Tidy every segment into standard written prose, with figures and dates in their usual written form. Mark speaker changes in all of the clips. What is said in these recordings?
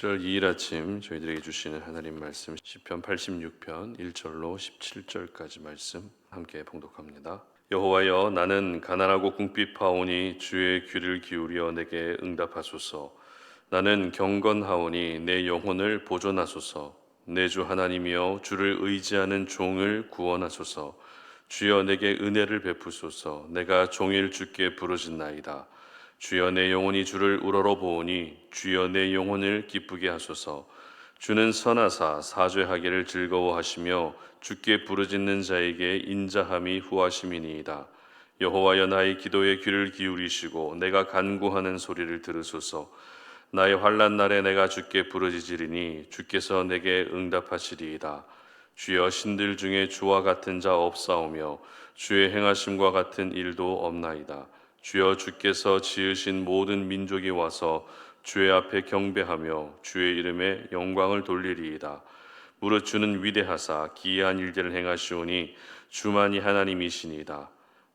Speaker 1: 7월 2일 아침 저희들에게 주시는 하나님 말씀 시편 86편 1절로 17절까지 말씀 함께 봉독합니다. 여호와여, 나는 가난하고 궁핍하오니 주의 귀를 기울여 내게 응답하소서. 나는 경건하오니 내 영혼을 보존하소서. 내 주 하나님이여, 주를 의지하는 종을 구원하소서. 주여, 내게 은혜를 베푸소서. 내가 종일 주께 부르짖나이다. 주여, 내 영혼이 주를 우러러보오니 주여, 내 영혼을 기쁘게 하소서. 주는 선하사 사죄하기를 즐거워하시며 주께 부르짖는 자에게 인자함이 후하심이니이다. 여호와여, 나의 기도에 귀를 기울이시고 내가 간구하는 소리를 들으소서. 나의 환난 날에 내가 주께 부르짖으리니 주께서 내게 응답하시리이다. 주여, 신들 중에 주와 같은 자 없사오며 주의 행하심과 같은 일도 없나이다. 주여, 주께서 지으신 모든 민족이 와서 주의 앞에 경배하며 주의 이름에 영광을 돌리리이다. 무릇 주는 위대하사 기이한 일들을 행하시오니 주만이 하나님이시니이다.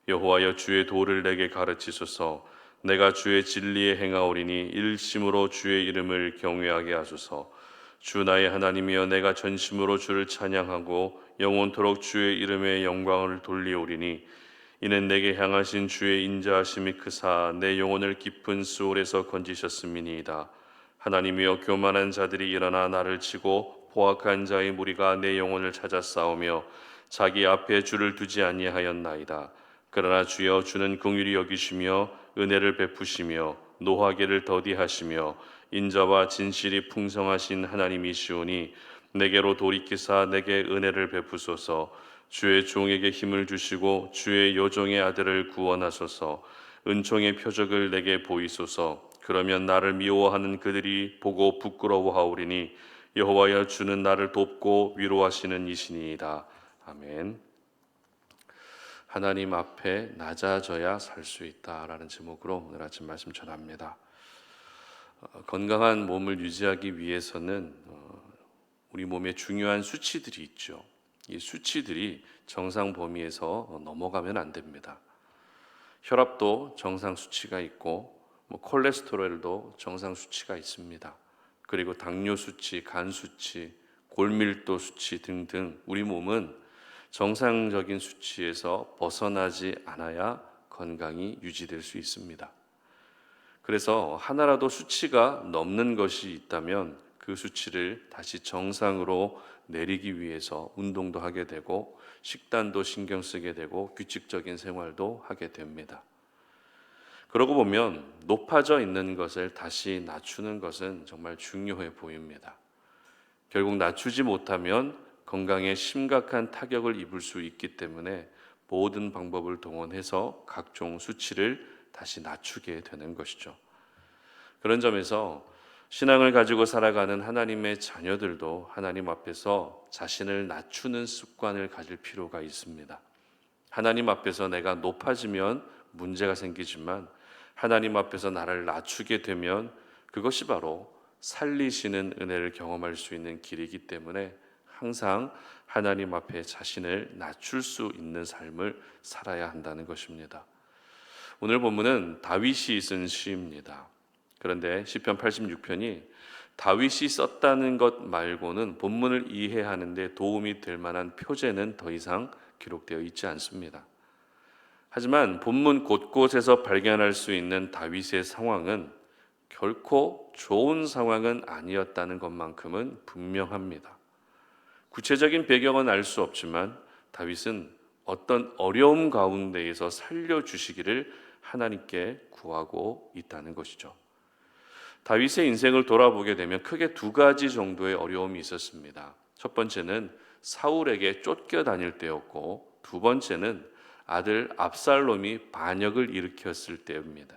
Speaker 1: 여호와여, 주의 도를 내게 가르치소서. 내가 주의 진리에 행하오리니 일심으로 주의 이름을 경외하게 하소서. 주 나의 하나님이여, 내가 전심으로 주를 찬양하고 영원토록 주의 이름에 영광을 돌리오리니 이는 내게 향하신 주의 인자하심이 크사 내 영혼을 깊은 수월에서 건지셨음이니이다. 하나님이여, 교만한 자들이 일어나 나를 치고 포악한 자의 무리가 내 영혼을 찾아 싸우며 자기 앞에 주를 두지 아니하였나이다. 그러나 주여, 주는 긍휼히 여기시며 은혜를 베푸시며 노하기를 더디하시며 인자와 진실이 풍성하신 하나님이시오니 내게로 돌이키사 내게 은혜를 베푸소서. 주의 종에게 힘을 주시고 주의 여종의 아들을 구원하소서. 은총의 표적을 내게 보이소서. 그러면 나를 미워하는 그들이 보고 부끄러워하오리니 여호와여, 주는 나를 돕고 위로하시는 이시니이다. 아멘. 하나님 앞에 낮아져야 살 수 있다라는 제목으로 오늘 아침 말씀 전합니다. 건강한 몸을 유지하기 위해서는 우리 몸에 중요한 수치들이 있죠. 이 수치들이 정상 범위에서 넘어가면 안 됩니다. 혈압도 정상 수치가 있고 콜레스테롤도 정상 수치가 있습니다. 그리고 당뇨 수치, 간 수치, 골밀도 수치 등등 우리 몸은 정상적인 수치에서 벗어나지 않아야 건강이 유지될 수 있습니다. 그래서 하나라도 수치가 넘는 것이 있다면 그 수치를 다시 정상으로 내리기 위해서 운동도 하게 되고 식단도 신경 쓰게 되고 규칙적인 생활도 하게 됩니다. 그러고 보면 높아져 있는 것을 다시 낮추는 것은 정말 중요해 보입니다. 결국 낮추지 못하면 건강에 심각한 타격을 입을 수 있기 때문에 모든 방법을 동원해서 각종 수치를 다시 낮추게 되는 것이죠. 그런 점에서 신앙을 가지고 살아가는 하나님의 자녀들도 하나님 앞에서 자신을 낮추는 습관을 가질 필요가 있습니다. 하나님 앞에서 내가 높아지면 문제가 생기지만 하나님 앞에서 나를 낮추게 되면 그것이 바로 살리시는 은혜를 경험할 수 있는 길이기 때문에 항상 하나님 앞에 자신을 낮출 수 있는 삶을 살아야 한다는 것입니다. 오늘 본문은 다윗이 쓴 시입니다. 그런데 시편 86편이 다윗이 썼다는 것 말고는 본문을 이해하는 데 도움이 될 만한 표제는 더 이상 기록되어 있지 않습니다. 하지만 본문 곳곳에서 발견할 수 있는 다윗의 상황은 결코 좋은 상황은 아니었다는 것만큼은 분명합니다. 구체적인 배경은 알 수 없지만 다윗은 어떤 어려움 가운데에서 살려주시기를 하나님께 구하고 있다는 것이죠. 다윗의 인생을 돌아보게 되면 크게 두 가지 정도의 어려움이 있었습니다. 첫 번째는 사울에게 쫓겨다닐 때였고 두 번째는 아들 압살롬이 반역을 일으켰을 때입니다.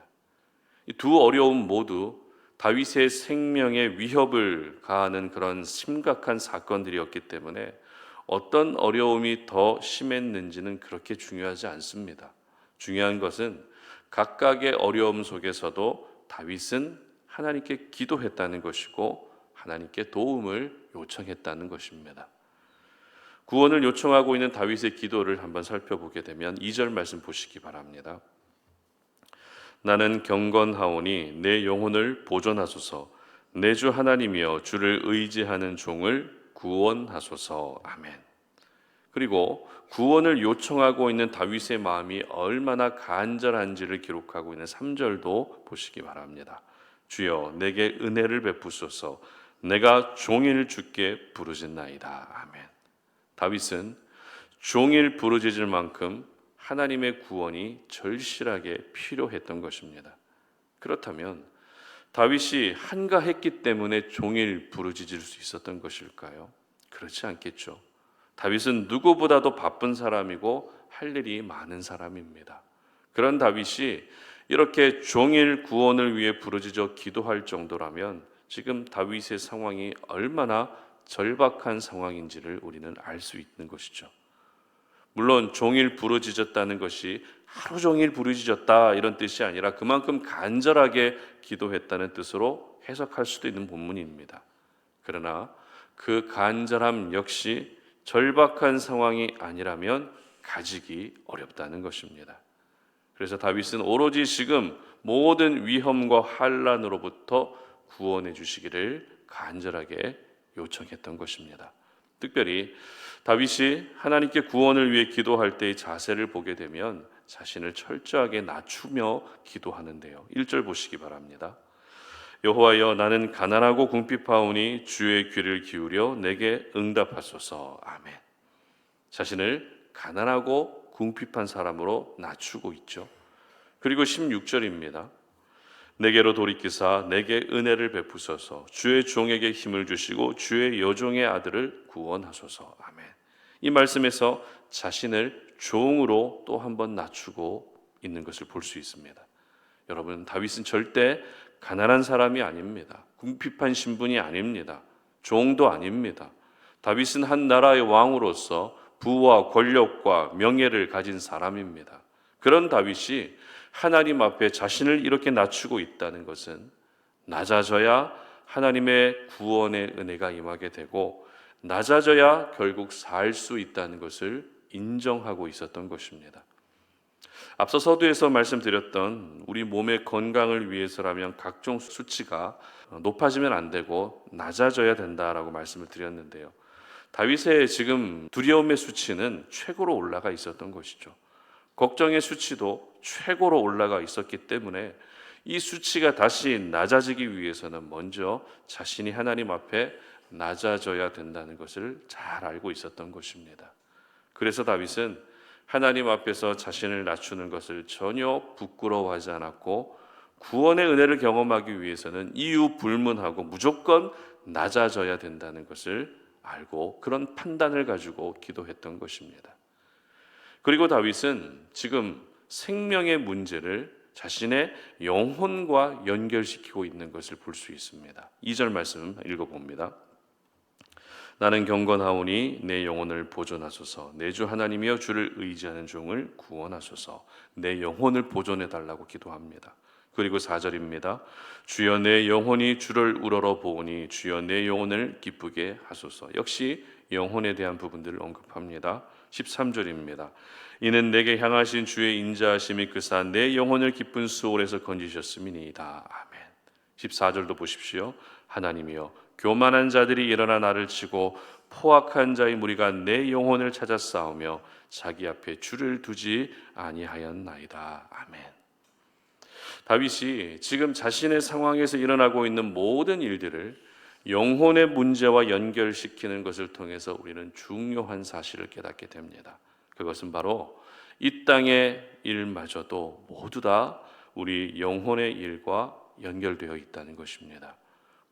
Speaker 1: 이 두 어려움 모두 다윗의 생명에 위협을 가하는 그런 심각한 사건들이었기 때문에 어떤 어려움이 더 심했는지는 그렇게 중요하지 않습니다. 중요한 것은 각각의 어려움 속에서도 다윗은 하나님께 기도했다는 것이고 하나님께 도움을 요청했다는 것입니다. 구원을 요청하고 있는 다윗의 기도를 한번 살펴보게 되면 2절 말씀 보시기 바랍니다. 나는 경건하오니 내 영혼을 보존하소서. 내 주 하나님이여 주를 의지하는 종을 구원하소서. 아멘. 그리고 구원을 요청하고 있는 다윗의 마음이 얼마나 간절한지를 기록하고 있는 3절도 보시기 바랍니다. 주여 내게 은혜를 베푸소서. 내가 종일 주께 부르짖나이다. 아멘. 다윗은 종일 부르짖을 만큼 하나님의 구원이 절실하게 필요했던 것입니다. 그렇다면 다윗이 한가했기 때문에 종일 부르짖을 수 있었던 것일까요? 그렇지 않겠죠. 다윗은 누구보다도 바쁜 사람이고 할 일이 많은 사람입니다. 그런 다윗이 이렇게 종일 구원을 위해 부르짖어 기도할 정도라면 지금 다윗의 상황이 얼마나 절박한 상황인지를 우리는 알 수 있는 것이죠. 물론 종일 부르짖었다는 것이 하루 종일 부르짖었다 이런 뜻이 아니라 그만큼 간절하게 기도했다는 뜻으로 해석할 수도 있는 본문입니다. 그러나 그 간절함 역시 절박한 상황이 아니라면 가지기 어렵다는 것입니다. 그래서 다윗은 오로지 지금 모든 위험과 환난으로부터 구원해 주시기를 간절하게 요청했던 것입니다. 특별히 다윗이 하나님께 구원을 위해 기도할 때의 자세를 보게 되면 자신을 철저하게 낮추며 기도하는데요. 1절 보시기 바랍니다. 여호와여 나는 가난하고 궁핍하오니 주의 귀를 기울여 내게 응답하소서. 아멘. 자신을 가난하고 궁핍한 사람으로 낮추고 있죠. 그리고 16절입니다. 내게로 돌이키사 내게 은혜를 베푸소서. 주의 종에게 힘을 주시고 주의 여종의 아들을 구원하소서. 아멘. 이 말씀에서 자신을 종으로 또 한 번 낮추고 있는 것을 볼 수 있습니다. 여러분, 다윗은 절대 가난한 사람이 아닙니다. 궁핍한 신분이 아닙니다. 종도 아닙니다. 다윗은 한 나라의 왕으로서 부와 권력과 명예를 가진 사람입니다. 그런 다윗이 하나님 앞에 자신을 이렇게 낮추고 있다는 것은 낮아져야 하나님의 구원의 은혜가 임하게 되고 낮아져야 결국 살 수 있다는 것을 인정하고 있었던 것입니다. 앞서 서두에서 말씀드렸던 우리 몸의 건강을 위해서라면 각종 수치가 높아지면 안 되고 낮아져야 된다라고 말씀을 드렸는데요. 다윗의 지금 두려움의 수치는 최고로 올라가 있었던 것이죠. 걱정의 수치도 최고로 올라가 있었기 때문에 이 수치가 다시 낮아지기 위해서는 먼저 자신이 하나님 앞에 낮아져야 된다는 것을 잘 알고 있었던 것입니다. 그래서 다윗은 하나님 앞에서 자신을 낮추는 것을 전혀 부끄러워하지 않았고 구원의 은혜를 경험하기 위해서는 이유 불문하고 무조건 낮아져야 된다는 것을 알고 그런 판단을 가지고 기도했던 것입니다. 그리고 다윗은 지금 생명의 문제를 자신의 영혼과 연결시키고 있는 것을 볼 수 있습니다. 2절 말씀 읽어봅니다. 나는 경건하오니 내 영혼을 보존하소서. 내 주 하나님이여 주를 의지하는 종을 구원하소서. 내 영혼을 보존해 달라고 기도합니다. 그리고 4절입니다. 주여 내 영혼이 주를 우러러 보오니 주여 내 영혼을 기쁘게 하소서. 역시 영혼에 대한 부분들을 언급합니다. 13절입니다. 이는 내게 향하신 주의 인자하심이 크사 내 영혼을 기쁜 수월에서 건지셨음이니이다. 아멘. 14절도 보십시오. 하나님이여 교만한 자들이 일어나 나를 치고 포악한 자의 무리가 내 영혼을 찾아 싸우며 자기 앞에 주를 두지 아니하였나이다. 아멘. 다윗이 지금 자신의 상황에서 일어나고 있는 모든 일들을 영혼의 문제와 연결시키는 것을 통해서 우리는 중요한 사실을 깨닫게 됩니다. 그것은 바로 이 땅의 일마저도 모두 다 우리 영혼의 일과 연결되어 있다는 것입니다.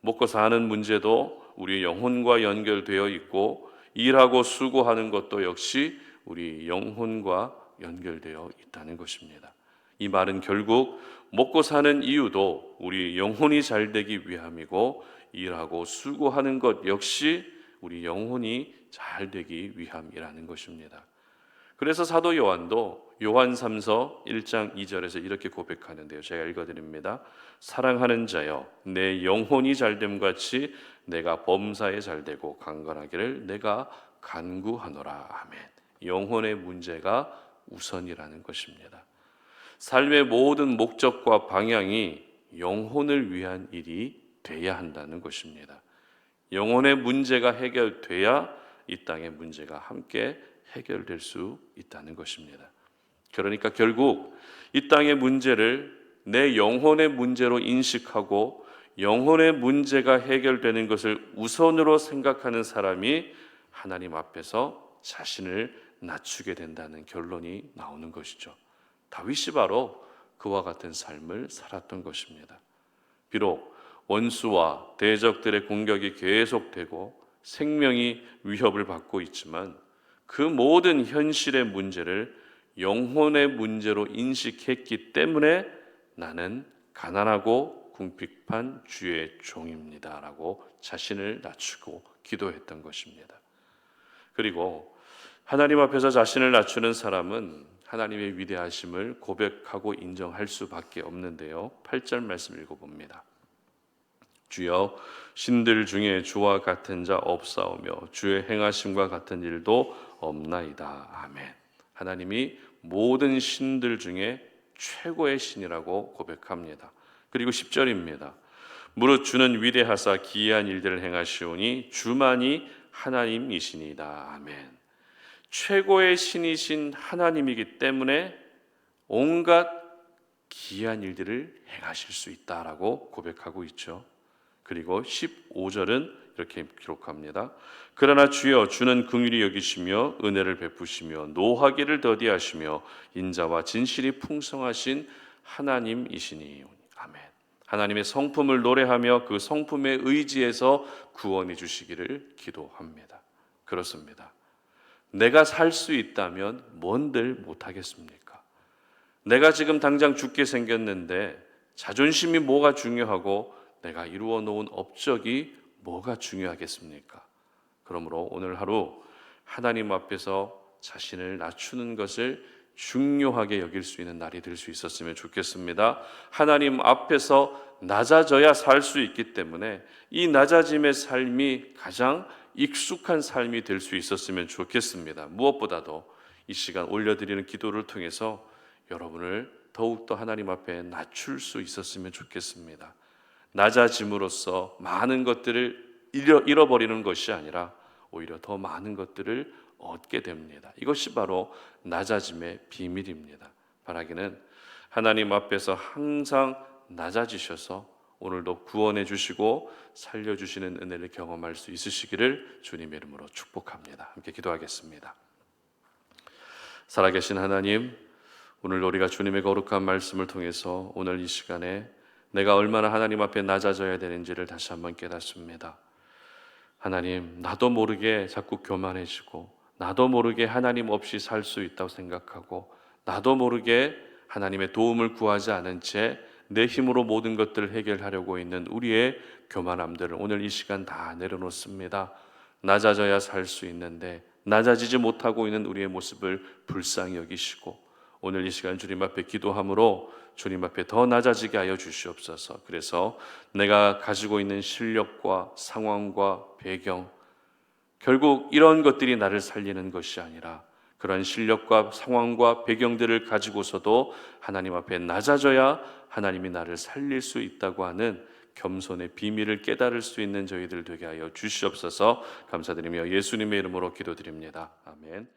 Speaker 1: 먹고 사는 문제도 우리 영혼과 연결되어 있고 일하고 수고하는 것도 역시 우리 영혼과 연결되어 있다는 것입니다. 이 말은 결국 먹고 사는 이유도 우리 영혼이 잘 되기 위함이고 일하고 수고하는 것 역시 우리 영혼이 잘 되기 위함이라는 것입니다. 그래서 사도 요한도 요한 3서 1장 2절에서 이렇게 고백하는데요. 제가 읽어드립니다. 사랑하는 자여 내 영혼이 잘됨 같이 내가 범사에 잘되고 강건하기를 내가 간구하노라. 아멘. 영혼의 문제가 우선이라는 것입니다. 삶의 모든 목적과 방향이 영혼을 위한 일이 돼야 한다는 것입니다. 영혼의 문제가 해결돼야 이 땅의 문제가 함께 해결될 수 있다는 것입니다. 그러니까 결국 이 땅의 문제를 내 영혼의 문제로 인식하고 영혼의 문제가 해결되는 것을 우선으로 생각하는 사람이 하나님 앞에서 자신을 낮추게 된다는 결론이 나오는 것이죠. 다윗이 바로 그와 같은 삶을 살았던 것입니다. 비록 원수와 대적들의 공격이 계속되고 생명이 위협을 받고 있지만 그 모든 현실의 문제를 영혼의 문제로 인식했기 때문에 나는 가난하고 궁핍한 주의 종입니다 라고 자신을 낮추고 기도했던 것입니다. 그리고 하나님 앞에서 자신을 낮추는 사람은 하나님의 위대하심을 고백하고 인정할 수밖에 없는데요. 8절 말씀 읽어봅니다. 주여 신들 중에 주와 같은 자 없사오며 주의 행하심과 같은 일도 없나이다. 아멘. 하나님이 모든 신들 중에 최고의 신이라고 고백합니다. 그리고 10절입니다. 무릇 주는 위대하사 기이한 일들을 행하시오니 주만이 하나님이시니이다. 아멘. 최고의 신이신 하나님이기 때문에 온갖 기이한 일들을 행하실 수 있다라고 고백하고 있죠. 그리고 15절은 이렇게 기록합니다. 그러나 주여 주는 긍휼히 여기시며 은혜를 베푸시며 노하기를 더디하시며 인자와 진실이 풍성하신 하나님이시니. 아멘. 하나님의 성품을 노래하며 그 성품에 의지해서 구원해 주시기를 기도합니다. 그렇습니다. 내가 살 수 있다면 뭔들 못하겠습니까? 내가 지금 당장 죽게 생겼는데 자존심이 뭐가 중요하고 내가 이루어 놓은 업적이 뭐가 중요하겠습니까? 그러므로 오늘 하루 하나님 앞에서 자신을 낮추는 것을 중요하게 여길 수 있는 날이 될 수 있었으면 좋겠습니다. 하나님 앞에서 낮아져야 살 수 있기 때문에 이 낮아짐의 삶이 가장 익숙한 삶이 될 수 있었으면 좋겠습니다. 무엇보다도 이 시간 올려드리는 기도를 통해서 여러분을 더욱더 하나님 앞에 낮출 수 있었으면 좋겠습니다. 낮아짐으로써 많은 것들을 잃어버리는 것이 아니라 오히려 더 많은 것들을 얻게 됩니다. 이것이 바로 낮아짐의 비밀입니다. 바라기는 하나님 앞에서 항상 낮아지셔서 오늘도 구원해 주시고 살려주시는 은혜를 경험할 수 있으시기를 주님의 이름으로 축복합니다. 함께 기도하겠습니다. 살아계신 하나님, 오늘 우리가 주님의 거룩한 말씀을 통해서 오늘 이 시간에 내가 얼마나 하나님 앞에 낮아져야 되는지를 다시 한번 깨닫습니다. 하나님, 나도 모르게 자꾸 교만해지고 나도 모르게 하나님 없이 살 수 있다고 생각하고 나도 모르게 하나님의 도움을 구하지 않은 채 내 힘으로 모든 것들을 해결하려고 있는 우리의 교만함들을 오늘 이 시간 다 내려놓습니다. 낮아져야 살 수 있는데 낮아지지 못하고 있는 우리의 모습을 불쌍히 여기시고 오늘 이 시간 주님 앞에 기도함으로 주님 앞에 더 낮아지게 하여 주시옵소서. 그래서 내가 가지고 있는 실력과 상황과 배경, 결국 이런 것들이 나를 살리는 것이 아니라 그런 실력과 상황과 배경들을 가지고서도 하나님 앞에 낮아져야 하나님이 나를 살릴 수 있다고 하는 겸손의 비밀을 깨달을 수 있는 저희들 되게 하여 주시옵소서. 감사드리며 예수님의 이름으로 기도드립니다. 아멘.